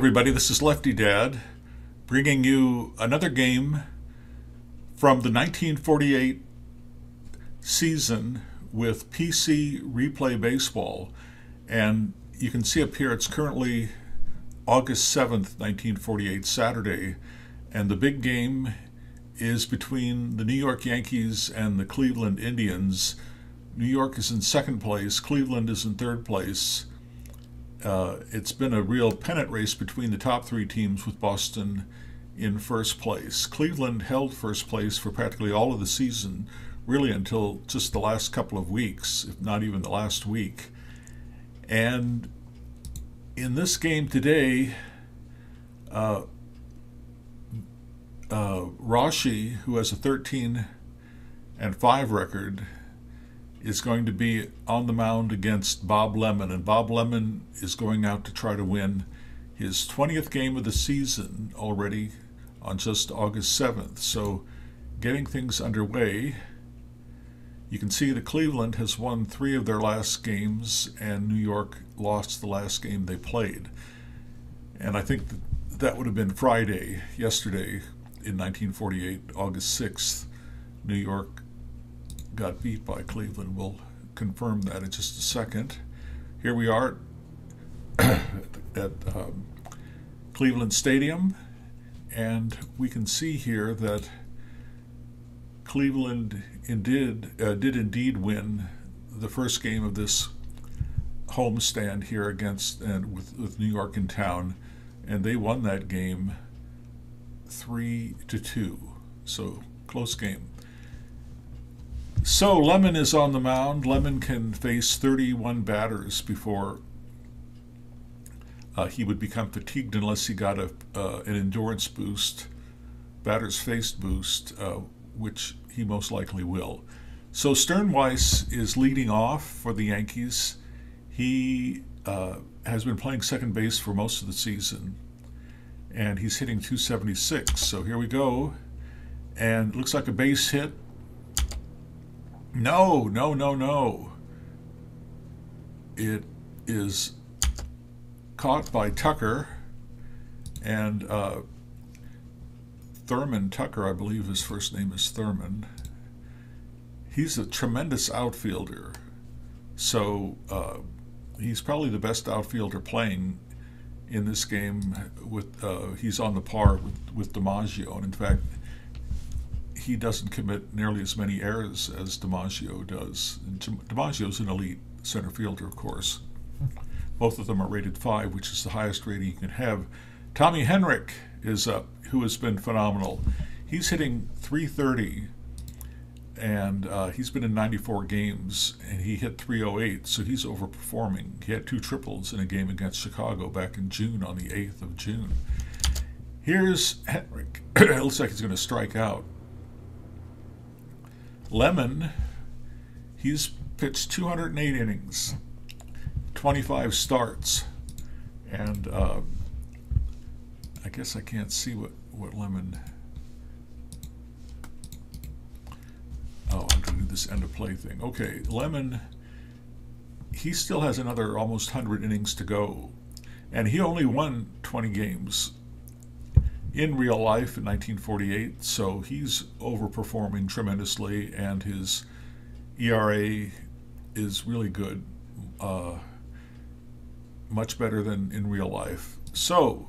everybody, this is Lefty Dad bringing you another game from the 1948 season with PC Replay Baseball. And you can see up here it's currently August 7th, 1948, Saturday. And the big game is between the New York Yankees and the Cleveland Indians. New York is in second place, Cleveland is in third place. It's been a real pennant race between the top three teams, with Boston in first place. Cleveland held first place for practically all of the season, really until just the last couple of weeks, if not even the last week. And in this game today, Rashi, who has a 13-5 record, is going to be on the mound against Bob Lemon, and Bob Lemon is going out to try to win his 20th game of the season already on just August 7th. So getting things underway, you can see that Cleveland has won 3 of their last games and New York lost the last game they played. And I think that would have been Friday, yesterday in 1948, August 6th. New York got beat by Cleveland. We'll confirm that in just a second. Here we are at Cleveland Stadium, and we can see here that Cleveland did indeed win the first game of this homestand here against with New York in town, and they won that game 3-2. So close game. So Lemon is on the mound. Lemon can face 31 batters before he would become fatigued unless he got an endurance boost, batters faced boost, which he most likely will. So Sternweiss is leading off for the Yankees. He has been playing second base for most of the season, and he's hitting .276. So here we go, and it looks like a base hit. No. It is caught by Tucker, and Thurman Tucker, I believe his first name is Thurman. He's a tremendous outfielder. So he's probably the best outfielder playing in this game. He's on the par with DiMaggio, and in fact, he doesn't commit nearly as many errors as DiMaggio does. And DiMaggio's an elite center fielder, of course. Both of them are rated 5, which is the highest rating you can have. Tommy Henrich is up, who has been phenomenal. He's hitting .330, and he's been in 94 games, and he hit .308, so he's overperforming. He had 2 triples in a game against Chicago back in June, on the 8th of June. Here's Henrich. It looks like he's going to strike out. Lemon, he's pitched 208 innings, 25 starts, and I guess I can't see what Lemon... Oh, I'm going to do this end of play thing. Okay, Lemon, he still has another almost 100 innings to go, and he only won 20 games in real life in 1948, so he's overperforming tremendously, and his ERA is really good, much better than in real life. So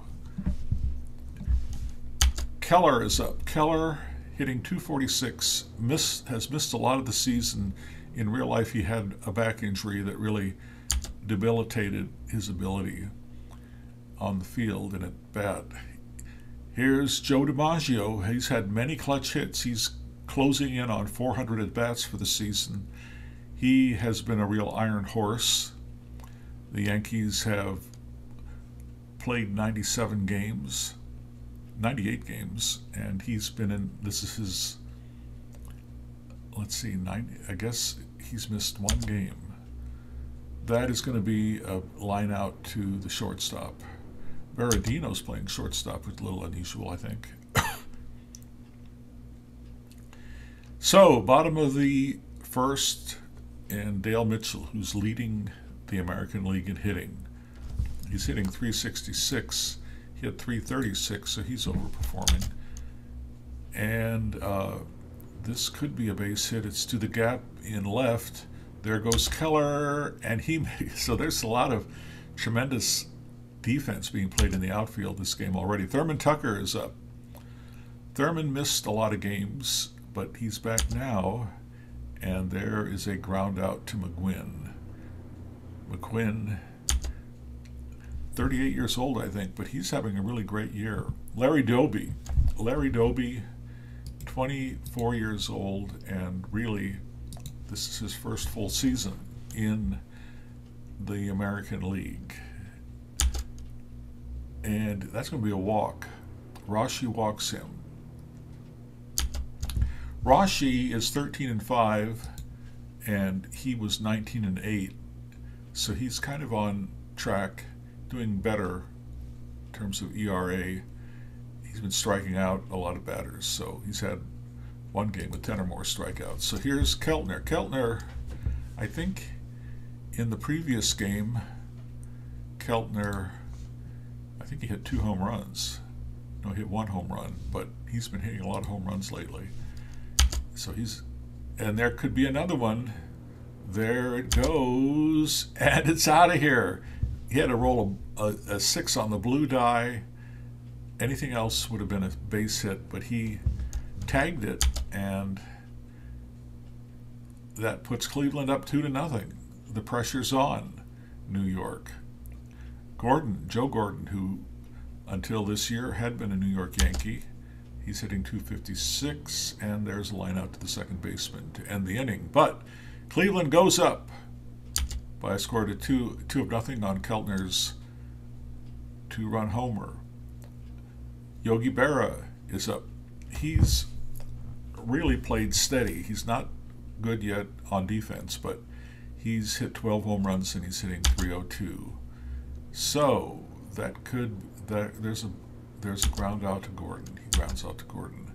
Keller is up. Keller hitting .246, has missed a lot of the season. In real life, he had a back injury that really debilitated his ability on the field and at bat. Here's Joe DiMaggio. He's had many clutch hits. He's closing in on 400 at-bats for the season. He has been a real iron horse. The Yankees have played 98 games, and he's been in, this is his, let's see, I guess he's missed 1 game. That is going to be a line out to the shortstop. Berardino's playing shortstop, which is a little unusual, I think. So, bottom of the first, and Dale Mitchell, who's leading the American League in hitting. He's hitting .366. He had 336, so he's overperforming. And this could be a base hit. It's to the gap in left. There goes Keller, and so there's a lot of tremendous defense being played in the outfield this game already. Thurman Tucker is up. Thurman missed a lot of games, but he's back now, and there is a ground out to McGuinn. McGuinn, 38 years old, I think, but he's having a really great year. Larry Doby, 24 years old, and really, this is his first full season in the American League. And that's going to be a walk. Rashi walks him. Rashi is 13-5, and he was 19-8, so he's kind of on track, doing better in terms of ERA. He's been striking out a lot of batters, so he's had one game with 10 or more strikeouts. So here's Keltner. Keltner, I think in the previous game, Keltner, I think he hit 2 home runs. No, he hit 1 home run, but he's been hitting a lot of home runs lately. So and there could be another one. There it goes, and it's out of here. He had to roll a 6 on the blue die. Anything else would have been a base hit, but he tagged it, and that puts Cleveland up 2-0. The pressure's on New York. Joe Gordon, who until this year had been a New York Yankee, he's hitting 256, and there's a line out to the second baseman to end the inning. But Cleveland goes up by a score to 2-0 on Keltner's 2-run homer. Yogi Berra is up. He's really played steady. He's not good yet on defense, but he's hit 12 home runs and he's hitting 302. So there's a ground out to Gordon. He grounds out to Gordon.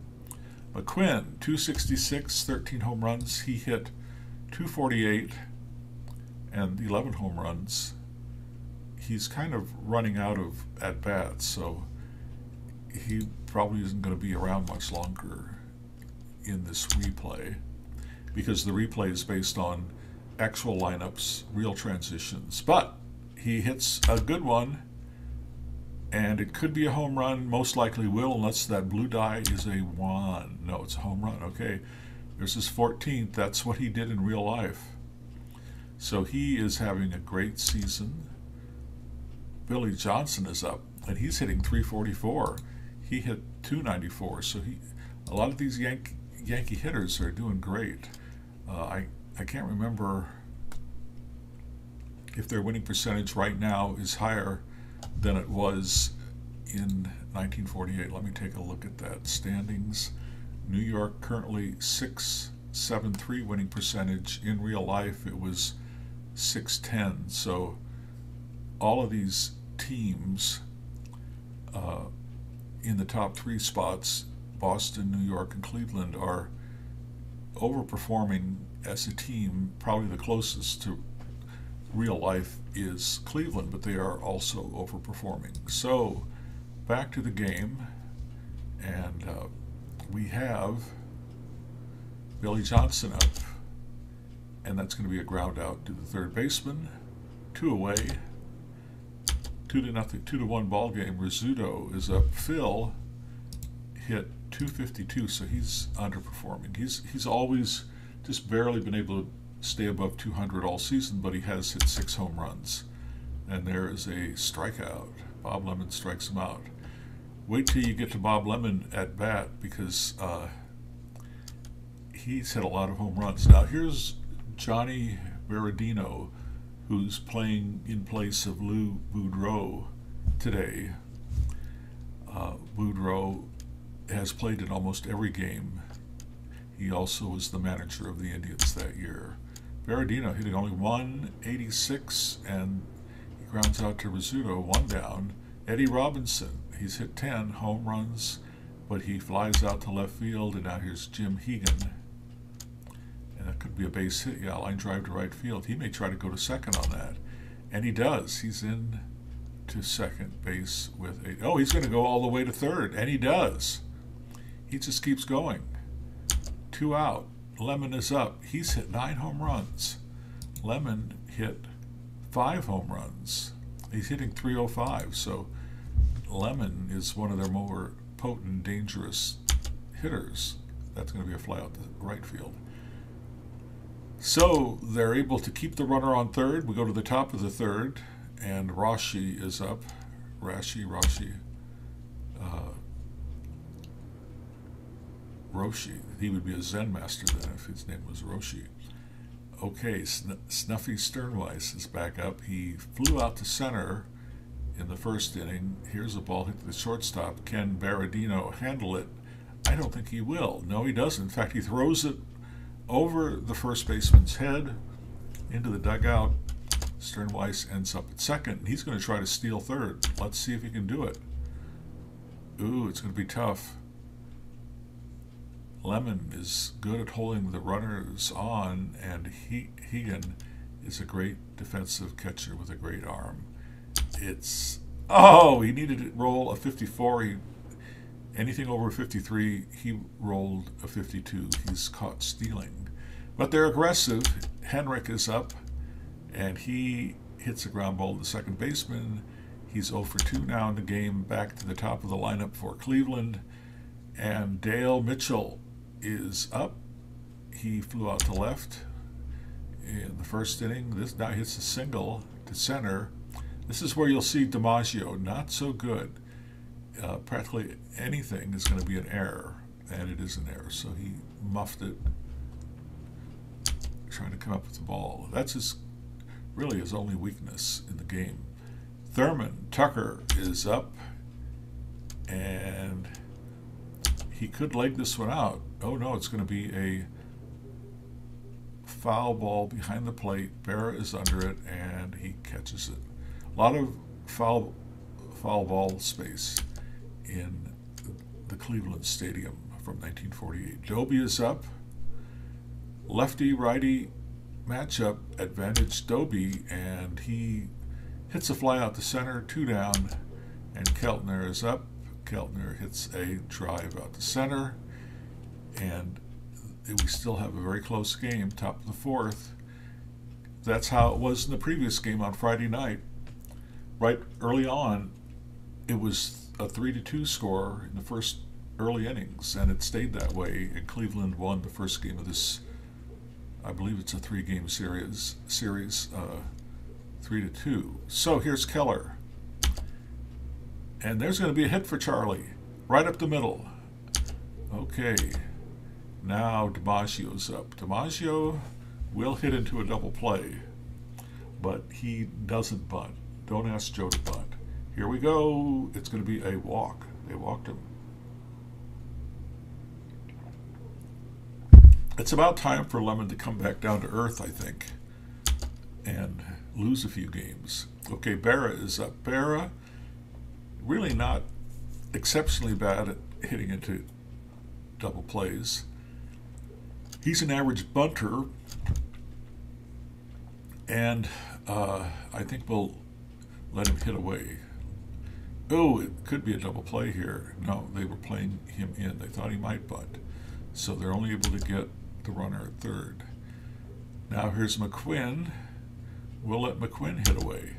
McQuinn, 266, 13 home runs. He hit 248 and 11 home runs. He's kind of running out of at-bats, so he probably isn't going to be around much longer in this replay, because the replay is based on actual lineups, real transitions. But he hits a good one, and it could be a home run, most likely will, unless that blue die is a 1. No, it's a home run. Okay, there's his 14th. That's what he did in real life. So he is having a great season. Billy Johnson is up, and he's hitting 344. He hit 294, so a lot of these Yankee hitters are doing great. I can't remember if their winning percentage right now is higher than it was in 1948. Let me take a look at that. Standings. New York currently 6.73 winning percentage. In real life, it was 6.10. So all of these teams in the top 3 spots, Boston, New York, and Cleveland, are overperforming as a team. Probably the closest to real life is Cleveland, but they are also overperforming. So back to the game, and we have Billy Johnson up, and that's going to be a ground out to the third baseman. 2 away, 2-0, 2-1 ball game. Rizzuto is up. Phil hit 252, so he's underperforming. He's always just barely been able to stay above 200 all season, but he has hit 6 home runs. And there is a strikeout. Bob Lemon strikes him out. Wait till you get to Bob Lemon at bat, because he's hit a lot of home runs. Now here's Johnny Berardino, who's playing in place of Lou Boudreau today. Boudreau has played in almost every game. He also was the manager of the Indians that year. Berardino hitting only 186, and he grounds out to Rizzuto, 1 down. Eddie Robinson, he's hit 10 home runs, but he flies out to left field, and now here's Jim Hegan. And that could be a base hit. Yeah, line drive to right field. He may try to go to second on that. And he does. He's in to second base with a... Oh, he's going to go all the way to third, and he does. He just keeps going. 2 out. Lemon is up. He's hit 9 home runs. Lemon hit 5 home runs. He's hitting .305, so Lemon is one of their more potent, dangerous hitters. That's going to be a fly out to right field. So they're able to keep the runner on third. We go to the top of the third, and Roshi is up. Roshi. Roshi. He would be a Zen master then if his name was Roshi. Okay, Snuffy Sternweiss is back up. He flew out to center in the first inning. Here's a ball hit to the shortstop. Can Berardino handle it? I don't think he will. No, he doesn't. In fact, he throws it over the first baseman's head into the dugout. Sternweiss ends up at second. He's going to try to steal third. Let's see if he can do it. Ooh, it's going to be tough. Lemon is good at holding the runners on, and Hegan is a great defensive catcher with a great arm. He needed to roll a 54. Anything over 53, he rolled a 52. He's caught stealing. But they're aggressive. Henrik is up, and he hits a ground ball to the second baseman. He's 0 for 2 now in the game, back to the top of the lineup for Cleveland. And Dale Mitchell is up. He flew out to left in the first inning. This now hits a single to center. This is where you'll see DiMaggio not so good. Practically anything is going to be an error, and it is an error. So he muffed it, trying to come up with the ball. That's really his only weakness in the game. Thurman Tucker is up, and he could leg this one out. Oh no, it's going to be a foul ball behind the plate. Berra is under it, and he catches it. A lot of foul ball space in the Cleveland Stadium from 1948. Doby is up. Lefty-righty matchup, advantage Doby, and he hits a fly out to center, 2 down, and Keltner is up. Keltner hits a drive out to center, and we still have a very close game, top of the 4th. That's how it was in the previous game on Friday night. Right early on, it was a 3-2 score in the first early innings, and it stayed that way, and Cleveland won the first game of this. I believe it's a 3-game series, 3-2. So here's Keller. And there's going to be a hit for Charlie, right up the middle. Okay, now DiMaggio's up. DiMaggio will hit into a double play, but he doesn't bunt. Don't ask Joe to bunt. Here we go. It's going to be a walk. They walked him. It's about time for Lemon to come back down to earth, I think, and lose a few games. Okay, Berra is up. Berra, really not exceptionally bad at hitting into double plays. He's an average bunter, and I think we'll let him hit away. Oh, it could be a double play here. No, they were playing him in. They thought he might bunt, so they're only able to get the runner at third. Now here's McQuinn. We'll let McQuinn hit away.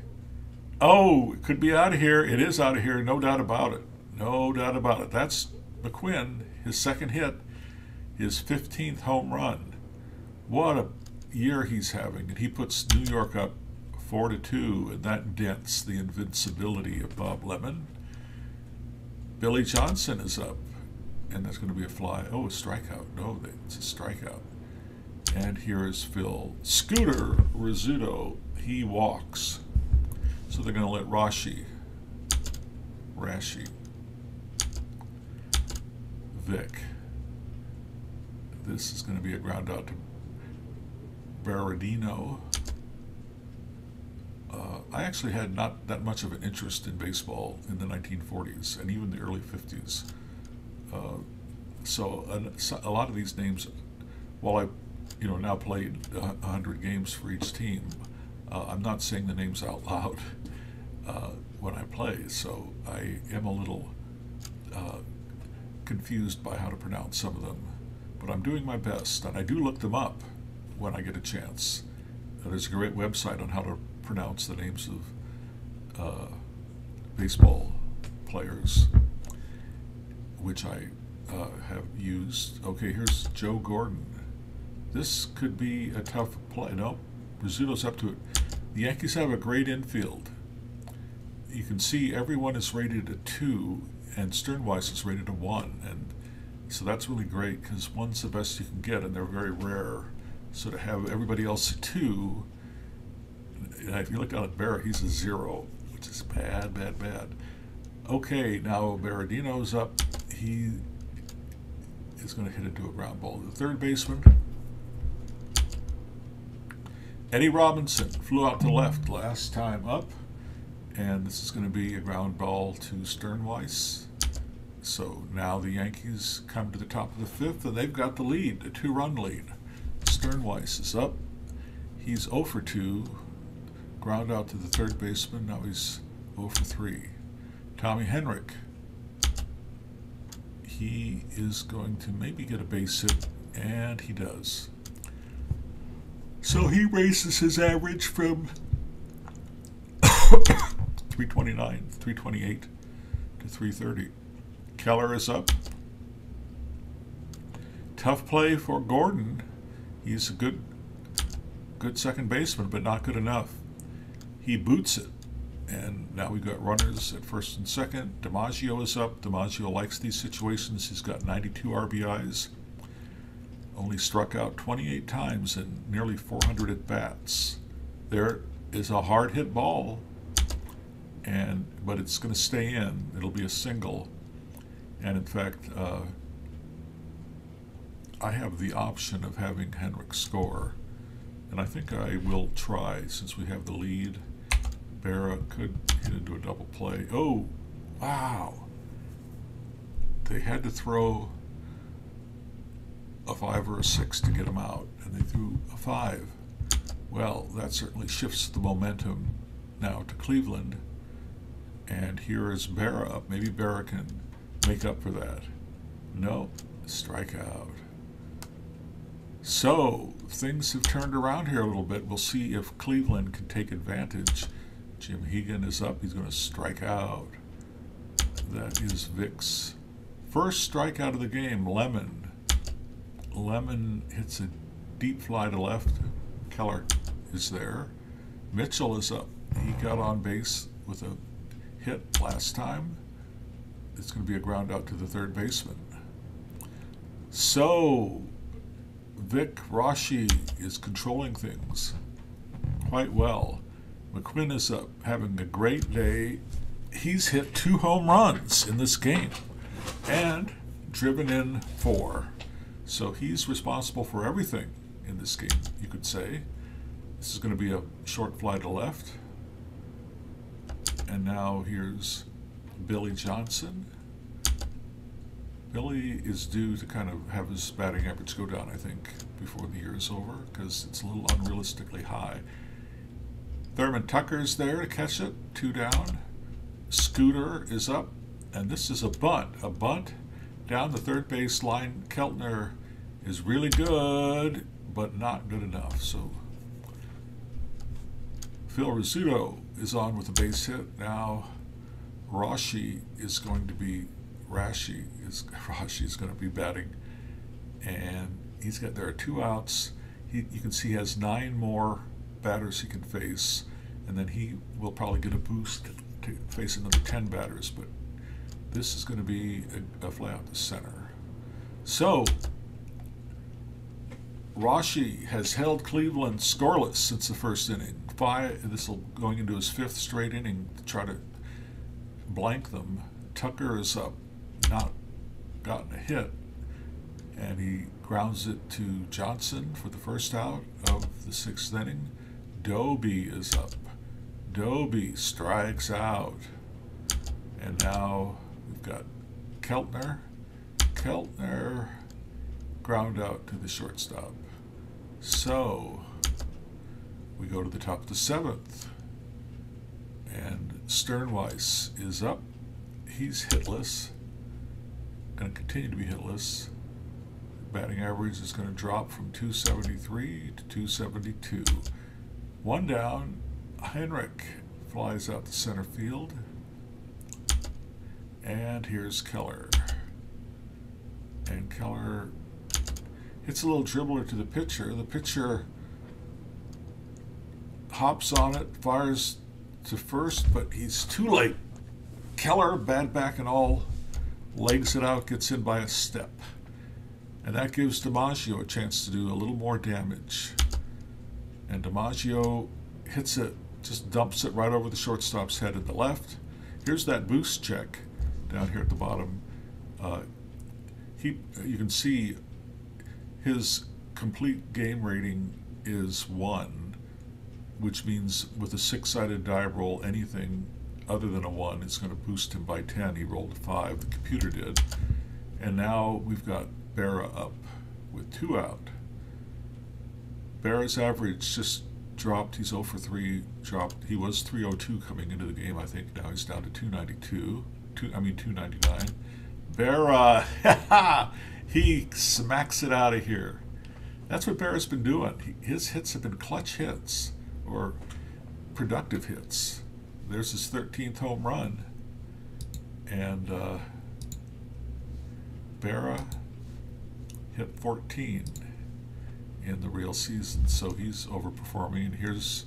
Oh, it could be out of here. It is out of here, no doubt about it. No doubt about it. That's McQuinn, his second hit, his 15th home run. What a year he's having. And he puts New York up 4-2, and that dents the invincibility of Bob Lemon. Billy Johnson is up, and that's going to be a fly. Oh, a strikeout. No, it's a strikeout. And here is Phil. Scooter Rizzuto, he walks. So they're going to let Rashi, Vic. This is going to be a ground out to Berardino. I actually had not that much of an interest in baseball in the 1940s and even the early 50s. So a lot of these names, while I now played 100 games for each team, I'm not saying the names out loud. when I play, so I am a little confused by how to pronounce some of them. But I'm doing my best, and I do look them up when I get a chance. There's a great website on how to pronounce the names of baseball players, which I have used. Okay, here's Joe Gordon. This could be a tough play. Nope, Rizzuto's up to it. The Yankees have a great infield. You can see everyone is rated a 2, and Sternweiss is rated a 1, and so that's really great because 1's the best you can get, and they're very rare. So to have everybody else a 2, if you look down at Barrett, he's a 0, which is bad, bad, bad. Okay, now Berardino's up. He is going to hit into a ground ball. The third baseman, Eddie Robinson, flew out to left last time up, and this is going to be a ground ball to Sternweiss. So now the Yankees come to the top of the 5th, and they've got the lead, a 2-run lead. Sternweiss is up. He's 0 for 2. Ground out to the third baseman. Now he's 0 for 3. Tommy Henrich. He is going to maybe get a base hit, and he does. So he raises his average from 329, 328 to 330. Keller is up. Tough play for Gordon. He's a good second baseman, but not good enough. He boots it. And now we've got runners at first and second. DiMaggio is up. DiMaggio likes these situations. He's got 92 RBIs. Only struck out 28 times and nearly 400 at-bats. There is a hard hit ball, but it's going to stay in. It'll be a single. And in fact, I have the option of having Henrich score. And I think I will try since we have the lead. Berra could hit into a double play. Oh, wow. They had to throw a 5 or a 6 to get him out, and they threw a 5. Well, that certainly shifts the momentum now to Cleveland. And here is Berra up. Maybe Berra can make up for that. No, strikeout. So things have turned around here a little bit. We'll see if Cleveland can take advantage. Jim Hegan is up. He's going to strike out. That is Vic's first strikeout of the game. Lemon hits a deep fly to left. Keller is there. Mitchell is up. He got on base with a hit last time. It's going to be a ground out to the third baseman. So Vic Rashi is controlling things quite well. McQuinn is up, having a great day. He's hit 2 home runs in this game and driven in 4. So he's responsible for everything in this game, you could say. This is going to be a short fly to left. And now here's Billy Johnson. Billy is due to kind of have his batting average go down, I think, before the year is over, because it's a little unrealistically high. Thurman Tucker's there to catch it, 2 down. Scooter is up, and this is a bunt down the third base line. Keltner is really good, but not good enough. So Phil Rizzuto is on with a base hit. Now Rashi is going to be batting, and there are 2 outs. You can see he has 9 more batters he can face, and then he will probably get a boost to face another 10 batters, but this is going to be a fly out to center. So Rashi has held Cleveland scoreless since the first inning. This will going into his 5th straight inning to try to blank them. Tucker is up, not gotten a hit, and he grounds it to Johnson for the first out of the 6th inning. Doby is up. Doby strikes out. And now we've got Keltner. Keltner ground out to the shortstop. So we go to the top of the 7th. And Sternweiss is up. He's hitless. Going to continue to be hitless. Batting average is going to drop from 273 to 272. One down. Heinrich flies out to center field. And here's Keller. And Keller hits a little dribbler to the pitcher. The pitcher hops on it, fires to first, but he's too late. Keller, bad back and all, legs it out, gets in by a step. And that gives DiMaggio a chance to do a little more damage. And DiMaggio hits it, just dumps it right over the shortstop's head in the left. Here's that boost check down here at the bottom. You can see his complete game rating is 1, which means with a 6-sided die roll, anything other than a 1 is going to boost him by 10. He rolled a 5, the computer did. And now we've got Berra up with 2 out. Berra's average just dropped. He's 0 for 3, dropped. He was 302 coming into the game, I think. Now he's down to 299. Berra, he smacks it out of here. That's what Berra's been doing. His hits have been clutch hits or productive hits. There's his 13th home run. And Berra hit 14 in the real season, so he's overperforming. And here's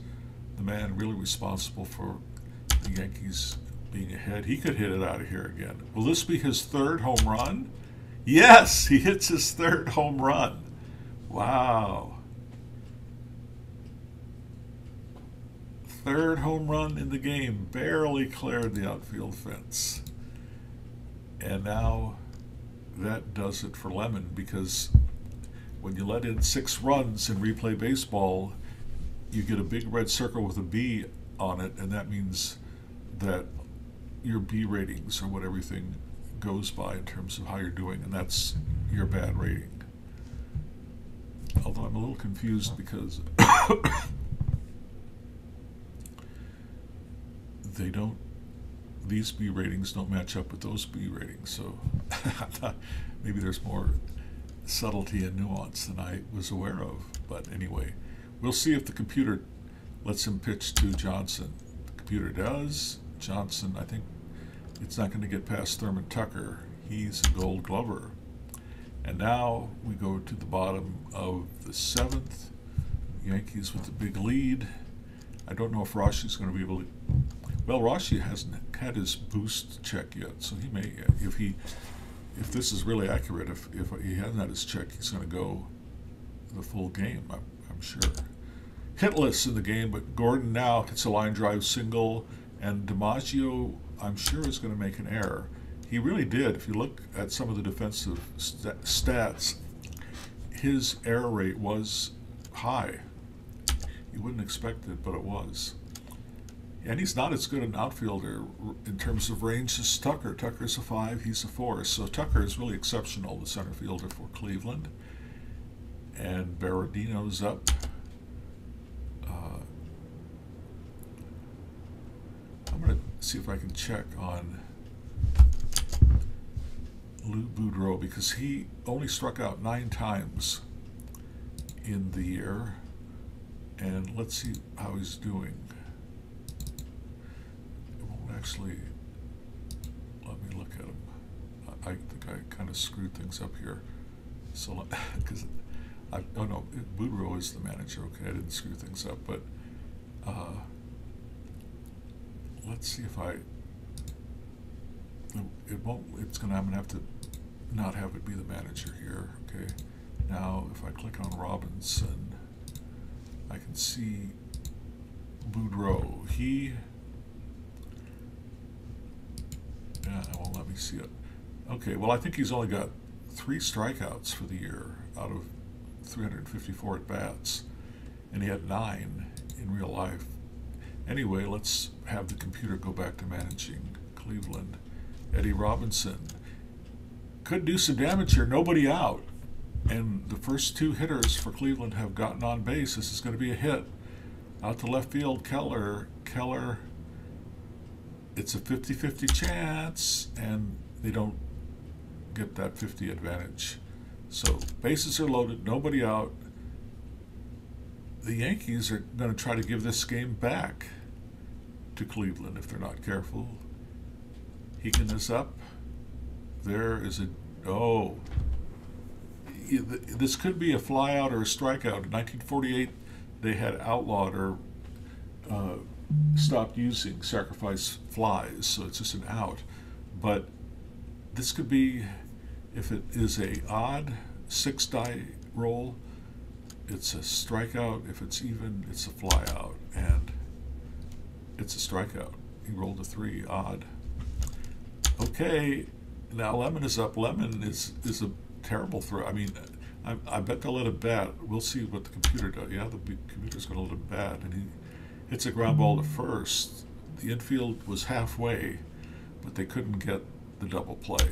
the man really responsible for the Yankees being ahead. He could hit it out of here again. Will this be his 3rd home run? Yes, he hits his 3rd home run. Wow. 3rd home run in the game. Barely cleared the outfield fence. And now that does it for Lemon, because when you let in 6 runs in replay baseball, you get a big red circle with a B on it, and that means that your B ratings are what everything goes by in terms of how you're doing, and that's your bad rating. Although I'm a little confused because these B ratings don't match up with those B ratings, so maybe there's more subtlety and nuance than I was aware of. But anyway, we'll see if the computer lets him pitch to Johnson. The computer does. Johnson, I think it's not going to get past Thurman Tucker. He's a Gold Glover. And now we go to the bottom of the 7th. Yankees with the big lead. I don't know if Rashi's going to be able to. Well, Rashi hasn't had his boost check yet, so he may, if this is really accurate, if he hasn't had his check, he's going to go the full game, I'm sure. Hitless in the game, but Gordon now hits a line drive single, and DiMaggio, I'm sure, is going to make an error. He really did. If you look at some of the defensive stats, his error rate was high. You wouldn't expect it, but it was. And he's not as good an outfielder in terms of range as Tucker. Tucker's a 5, he's a 4. So Tucker is really exceptional, the center fielder for Cleveland. And Berardino's up. I'm going to see if I can check on Lou Boudreau, because he only struck out 9 times in the year. And let's see how he's doing. It won't actually let me look at him. I think I kind of screwed things up here. So, because oh no, Boudreau is the manager. Okay, I didn't screw things up, but let's see if it won't. It's gonna. I'm gonna have to not have it be the manager here. Okay. Now, if I click on Robinson, I can see Boudreau. It won't let me see it. Okay, well, I think he's only got 3 strikeouts for the year out of 354 at-bats, and he had 9 in real life. Anyway, let's have the computer go back to managing Cleveland. Eddie Robinson could do some damage here. Nobody out. And the first 2 hitters for Cleveland have gotten on base. This is going to be a hit. Out to left field, Keller it's a 50-50 chance, and they don't get that 50 advantage. So bases are loaded, nobody out. The Yankees are going to try to give this game back to Cleveland if they're not careful. Hegan is up. There is a... Oh. This could be a flyout or a strikeout. In 1948, they had outlawed or stopped using sacrifice flies, so it's just an out. But this could be, if it is a odd 6-die roll, it's a strikeout. If it's even, it's a flyout, and it's a strikeout. He rolled a 3, odd. Okay, now Lemon is up. Lemon is a terrible throw. I mean, I bet they'll let him bat. We'll see what the computer does. Yeah, the computer's going to let him bat, and he hits a ground ball to first. The infield was halfway, but they couldn't get the double play.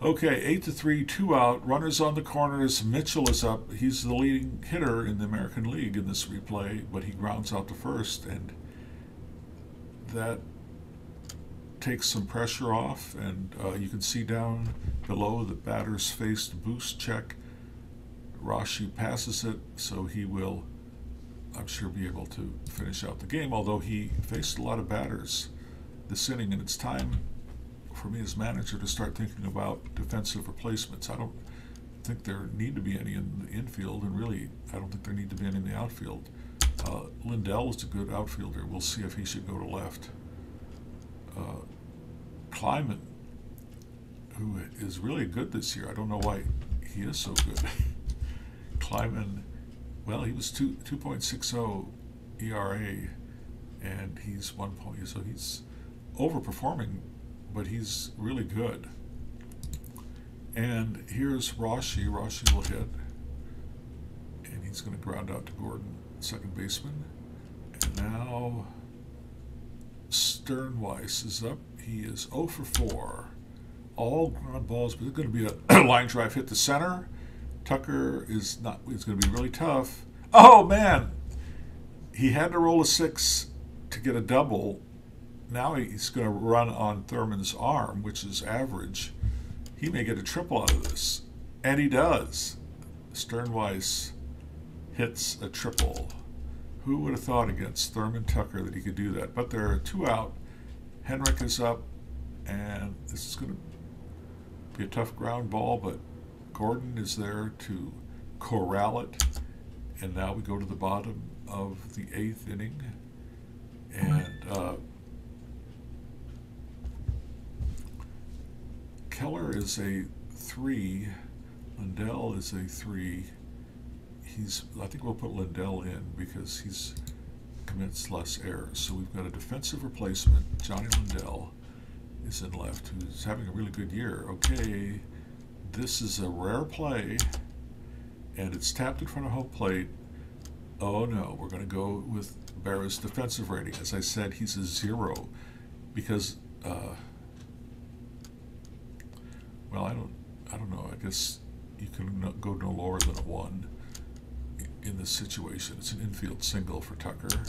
Okay, 8-3, 2 out. Runners on the corners. Mitchell is up. He's the leading hitter in the American League in this replay, but he grounds out to first, and that takes some pressure off. And you can see down below the batter's faced boost check. Rashi passes it, so he will, I'm sure, be able to finish out the game, although he faced a lot of batters this inning, and it's time for me as manager to start thinking about defensive replacements. I don't think there need to be any in the infield, and really I don't think there need to be any in the outfield. Lindell is a good outfielder. We'll see if he should go to left. Kleiman, who is really good this year, I don't know why he is so good. Kleiman, well, he was 2.60 ERA, and he's 1 point, so he's overperforming, but he's really good. And here's Rashi. Rashi will hit, and he's going to ground out to Gordon, second baseman. And now Sternweiss is up. He is 0 for 4. All ground balls, but it's going to be a line drive hit to center. Tucker is not, it's going to be really tough. Oh, man! He had to roll a 6 to get a double. Now he's going to run on Thurman's arm, which is average. He may get a triple out of this. And he does. Sternweiss hits a triple. Who would have thought against Thurman Tucker that he could do that? But there are 2 out. Henrik is up, and this is going to be a tough ground ball, but Gordon is there to corral it. And now we go to the bottom of the 8th inning. And Keller is a 3. Lindell is a 3. I think we'll put Lindell in because he's commits less errors. So we've got a defensive replacement. Johnny Lindell is in left, who's having a really good year. Okay, this is a rare play, and it's tapped in front of home plate. Oh no, we're going to go with Berra's defensive rating. As I said, he's a 0 because, well, I don't know. I guess you can go no lower than a 1 in this situation. It's an infield single for Tucker.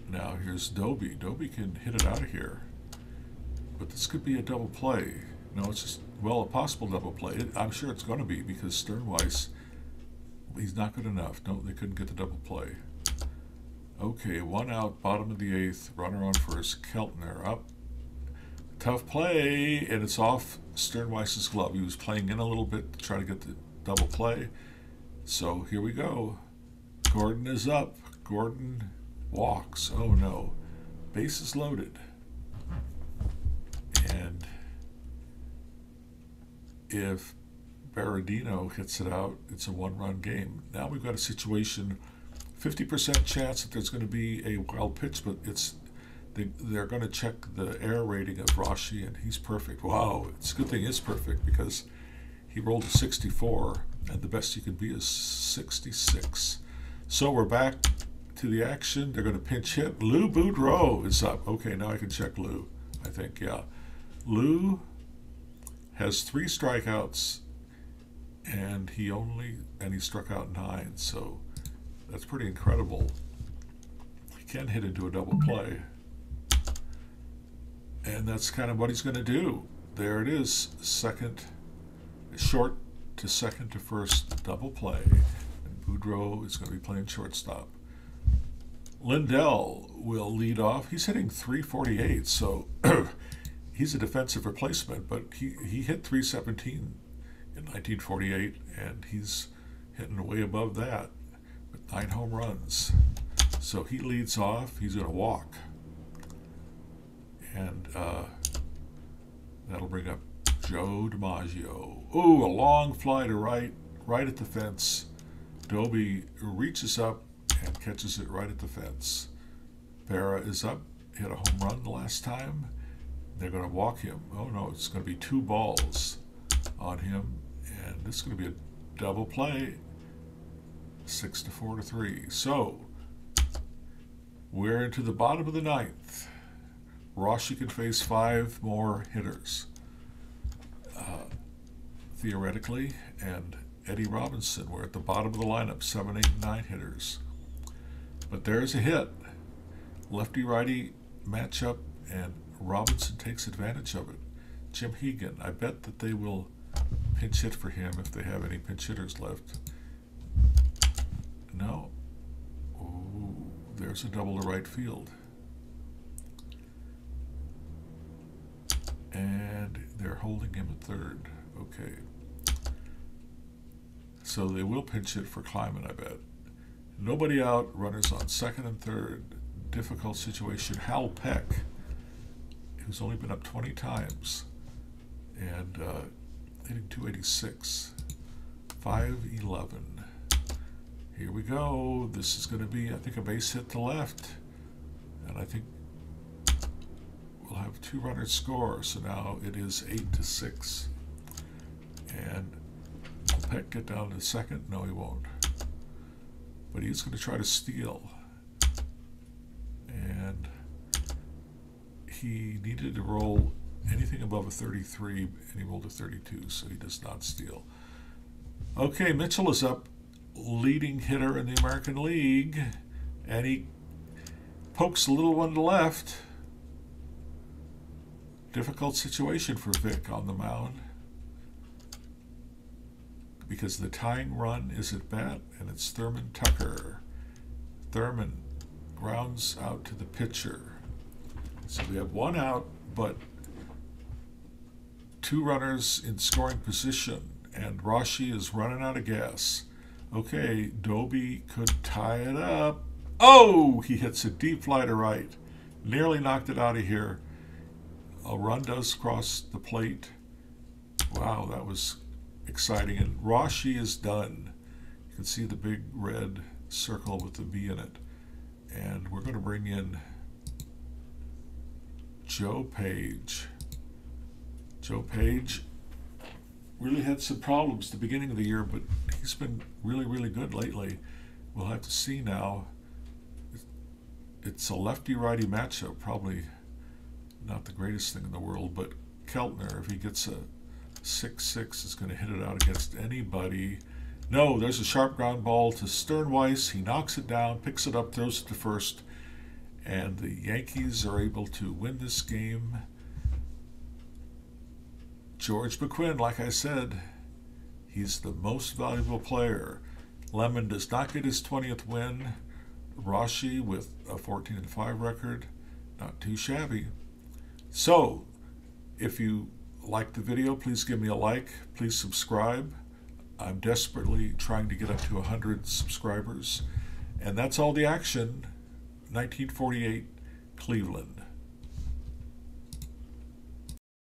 Now here's Doby. Doby can hit it out of here, but this could be a double play. No, it's just, well, a possible double play. I'm sure it's going to be because Sternweiss, he's not good enough. No, they couldn't get the double play. Okay, 1 out, bottom of the 8th. Runner on first. Keltner up. Tough play, and it's off Sternweiss's glove. He was playing in a little bit to try to get the double play. So here we go. Gordon is up. Gordon walks. Oh no. Bases loaded. And if Berardino hits it out, it's a 1-run game. Now we've got a situation, 50% chance that there's going to be a wild pitch, but they're going to check the air rating of Rashi, and he's perfect. Wow, it's a good thing it's perfect because he rolled a 64, and the best he could be is 66. So we're back to the action. They're going to pinch hit. Lou Boudreau is up. Okay, now I can check Lou, I think, yeah. Lou has 3 strikeouts, and he struck out 9, so that's pretty incredible. He can hit into a double play. And that's kind of what he's going to do. There it is, short to second to first double play. And Boudreau is going to be playing shortstop. Lindell will lead off. He's hitting 348, so he's a defensive replacement, but he hit 317 in 1948, and he's hitting way above that with 9 home runs. So he leads off. He's going to walk. And that'll bring up Joe DiMaggio. Ooh, a long fly to right at the fence. Doby reaches up and catches it right at the fence. Berra is up, hit a home run the last time. They're going to walk him. Oh no, it's going to be 2 balls on him, and this is going to be a double play. 6-4 to 3. So we're into the bottom of the 9th. Rossi can face 5 more hitters, theoretically, and Eddie Robinson. We're at the bottom of the lineup, 7, 8, and 9 hitters. But there's a hit. Lefty-righty matchup, and Robinson takes advantage of it. Jim Hegan, I bet that they will pinch hit for him if they have any pinch hitters left. No. Ooh, there's a double to right field. And they're holding him at third. Okay. So they will pinch hit for Kleiman, I bet. Nobody out, runners on second and third. Difficult situation. Hal Peck, who's only been up 20 times, and hitting 286. 5-11. Here we go. This is going to be, I think, a base hit to left. And I think we'll have 2 runners score. So now it is 8-6. And will Peck get down to second? No, he won't. But he's going to try to steal. And he needed to roll anything above a 33, and he rolled a 32, so he does not steal. Okay, Mitchell is up, leading hitter in the American League, and he pokes a little one to left. Difficult situation for Vic on the mound, because the tying run is at bat, and it's Thurman Tucker. Thurman grounds out to the pitcher. So we have 1 out, but 2 runners in scoring position, and Rossi is running out of gas. Okay, Doby could tie it up. Oh, he hits a deep fly to right. Nearly knocked it out of here. A run does cross the plate. Wow, that was exciting. And Rossi is done. You can see the big red circle with the V in it. And we're going to bring in Joe Page. Joe Page really had some problems at the beginning of the year, but he's been really, really good lately. We'll have to see now. It's a lefty-righty matchup, probably not the greatest thing in the world, but Keltner, if he gets a 6-6, is going to hit it out against anybody. No, there's a sharp ground ball to Sternweiss. He knocks it down, picks it up, throws it to first, and the Yankees are able to win this game. George McQuinn, like I said, he's the most valuable player. Lemon does not get his 20th win. Rossi with a 14-5 record, not too shabby. So, if you like the video, please give me a like. Please subscribe. I'm desperately trying to get up to 100 subscribers. And that's all the action. 1948, Cleveland.